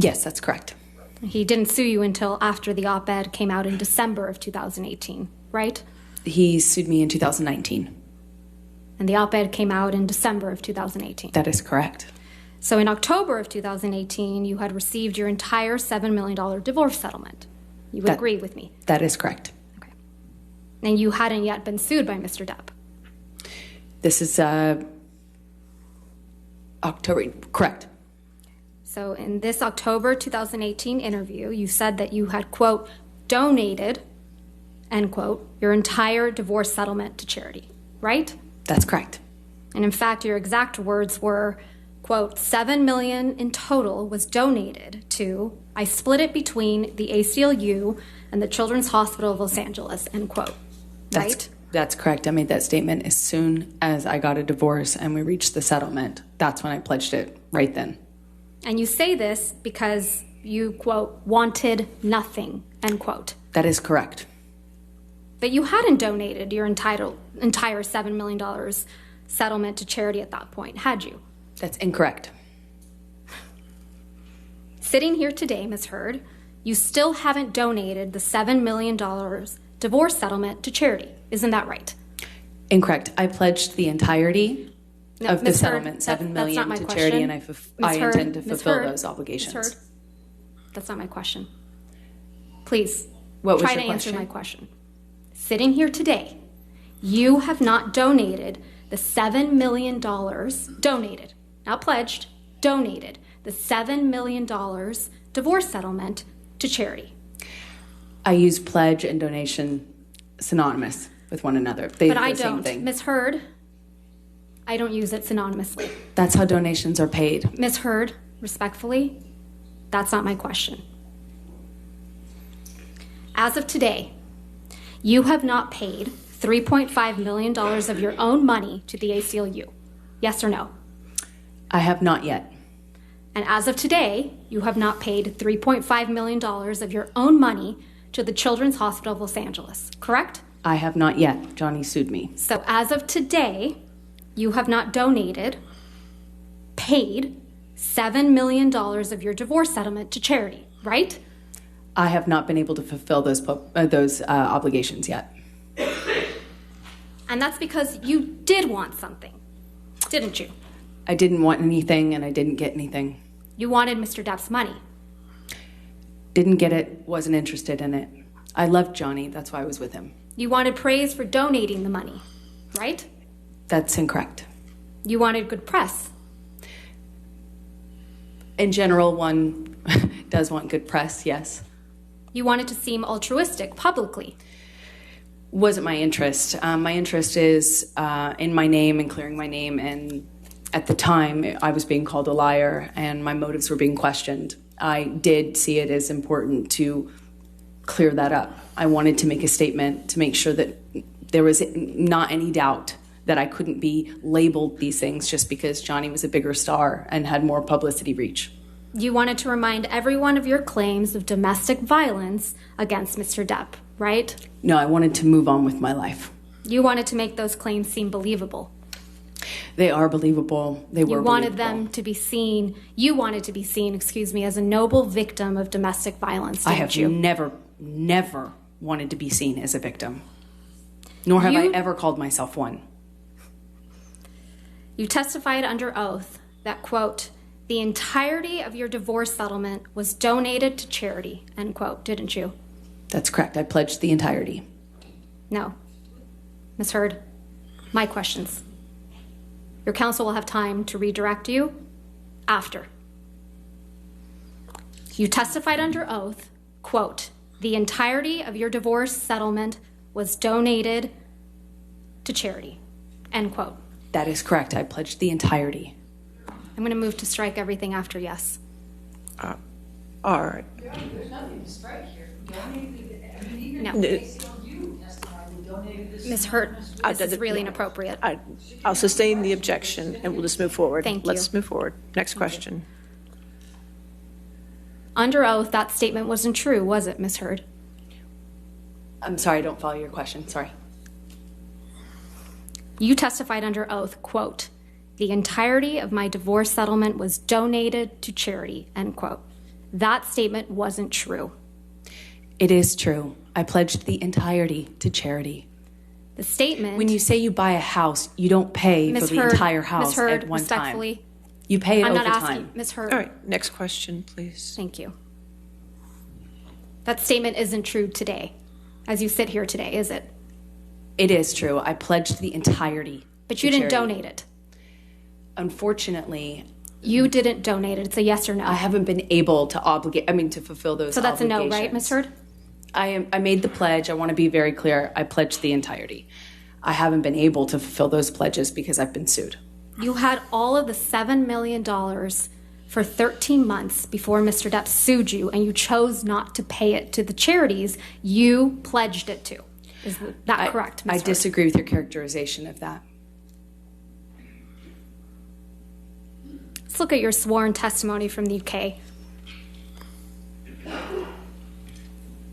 Yes, that's correct. He didn't sue you until after the op-ed came out in December of 2018, right? He sued me in 2019. And the op-ed came out in December of 2018. That is correct. So in October of 2018, you had received your entire $7 million divorce settlement. You would agree with me? That is correct. Okay. And you hadn't yet been sued by Mr. Depp? This is October, correct. So in this October 2018 interview, you said that you had, quote, donated, end quote, your entire divorce settlement to charity, right? That's correct. And in fact, your exact words were, quote, $7 million in total was donated to, I split it between the ACLU and the Children's Hospital of Los Angeles, end quote, right? That's correct. I made that statement as soon as I got a divorce and we reached the settlement. That's when I pledged it, right then. And you say this because you, quote, wanted nothing, end quote. That is correct. But you hadn't donated your entire $7 million settlement to charity at that point, had you? That's incorrect. Sitting here today, Ms. Heard, you still haven't donated the $7 million divorce settlement to charity. Isn't that right? Incorrect. I pledged the entirety of the settlement, $7 million to charity, and I intend to fulfill those obligations. Ms. Heard, that's not my question. Please, try to answer my question. Sitting here today, you have not donated the $7 million, donated, not pledged, donated the $7 million divorce settlement to charity. I use pledge and donation synonymous with one another. But I don't. Ms. Heard, I don't use it synonymously. That's how donations are paid. Ms. Heard, respectfully, that's not my question. As of today, you have not paid $3.5 million of your own money to the ACLU. Yes or no? I have not yet. And as of today, you have not paid $3.5 million of your own money to the Children's Hospital of Los Angeles, correct? I have not yet. Johnny sued me. So as of today, you have not donated, paid $7 million of your divorce settlement to charity, right? I have not been able to fulfill those obligations yet. And that's because you did want something, didn't you? I didn't want anything and I didn't get anything. You wanted Mr. Depp's money. Didn't get it, wasn't interested in it. I loved Johnny, that's why I was with him. You wanted praise for donating the money, right? That's incorrect. You wanted good press. In general, one does want good press, yes. You wanted to seem altruistic publicly. Wasn't my interest. My interest is in my name and clearing my name, and at the time I was being called a liar and my motives were being questioned. I did see it as important to clear that up. I wanted to make a statement to make sure that there was not any doubt that I couldn't be labeled these things just because Johnny was a bigger star and had more publicity reach. You wanted to remind everyone of your claims of domestic violence against Mr. Depp, right? No, I wanted to move on with my life. You wanted to make those claims seem believable. They are believable. They were believable. You wanted them to be seen, as a noble victim of domestic violence, didn't you? I have never wanted to be seen as a victim. Nor have I ever called myself one. You testified under oath that, quote, the entirety of your divorce settlement was donated to charity, end quote, didn't you? That's correct. I pledged the entirety. No. Ms. Heard, my questions. Your counsel will have time to redirect you after. You testified under oath, quote, the entirety of your divorce settlement was donated to charity, end quote. That is correct. I pledged the entirety. I'm going to move to strike everything after yes. All right. There's nothing to strike here. No. Ms. Hurt, this is really inappropriate. I'll sustain the objection and we'll just move forward. Thank you. Let's move forward. Next question. Under oath, that statement wasn't true, was it, Ms. Heard? I'm sorry, I don't follow your question. Sorry. You testified under oath, quote, the entirety of my divorce settlement was donated to charity, end quote. That statement wasn't true. It is true. I pledged the entirety to charity. The statement... When you say you buy a house, you don't pay for the entire house at one time. You pay it over time. I'm not asking, Ms. Hurd. All right, next question, please. Thank you. That statement isn't true today, as you sit here today, is it? It is true. I pledged the entirety. But you didn't donate it. Unfortunately... You didn't donate it. It's a yes or no. I haven't been able to to fulfill those obligations. So that's a no, right, Ms. Hurd? I made the pledge. I want to be very clear. I pledged the entirety. I haven't been able to fulfill those pledges because I've been sued. You had all of the $7 million for 13 months before Mr. Depp sued you, and you chose not to pay it to the charities you pledged it to. Is that correct, Ms. I Hurd? disagree with your characterization of that. Let's look at your sworn testimony from the UK.